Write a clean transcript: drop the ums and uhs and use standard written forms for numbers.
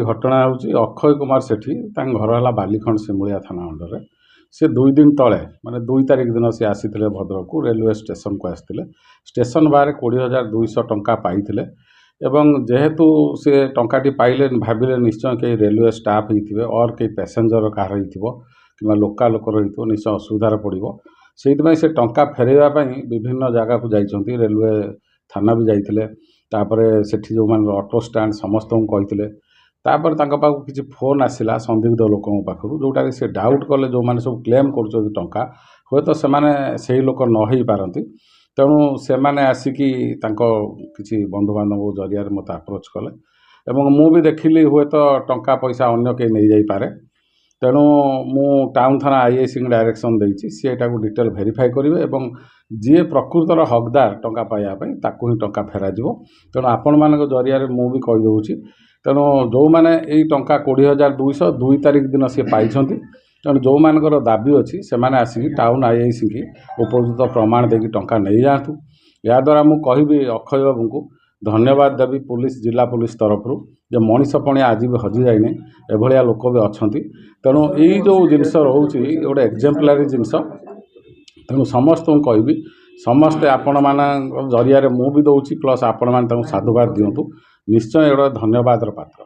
घटना हूँ अक्षय कुमार सेठी घर है बालीखंड सिमुलिया थाना अंडर से 2 दिन तले माने 2 तारिख दिन से आसी भद्रक को रेलवे स्टेशन को आसते स्टेशन बाहर 20,200 टंका पाई एवं जेहेतु से टंकाटी पाइले भाविले निश्चय कई रेलवे स्टाफ होते और कई पैसेंजर कहार कि लोका लोकर निश्चय असुविधार पड़ो से से टंका फेरवाई विभिन्न जगह को जाइए रेलवे थाना भी जाते सेठी जो मैंने ऑटो स्टैंड समस्त को कहते तापर पाखु किसी फोन आसला संदिग्ध लोकों पाखु जोटा कि से डाउट कले जो मैंने सब क्लेम कर टंका हे तो से लोक न हो पारती तेणु से मैंने आसिकी किसी बंधुबांधव जरिया मत आप्रोच कले एवं मु भी देखिली हुए तो टंका पैसा अन्य कहीं नहीं जापे तेणु मु टाउन थाना आईआईसी डायरेक्शन देती सी एटा डिटेल वेरीफाई करेंगे और जी प्रकृतर हकदार टंका पाइबापी ताकू ही टंका फेर तेणु आपण मान जरिया मु भी कहीदे तेणु जो मैंने यही टंका 20,200 2 तारिख दिन सी पाई तेणु जो मानकर दाबी अच्छी से मैंने आसिक टाउन आईआईसी की उपयुक्त प्रमाण देकी टंका नहीं जातु या द्वारा मु कहि अक्षय बाबू को धन्यवाद देवी पुलिस जिला पुलिस तरफ जो मनीष पणिया आज भी हजि जाइने एभलिया लोक भी अच्छा तेणु यही जो जिनस रोचे गोटे एक्जाम्पलारी जिनस तेणु समस्त कहि समस्ते आपण मान जरिया मु भी दौची प्लस आपण मैंने साधुवाद दिंतु निश्चय गोटे धन्यवाद पात्र।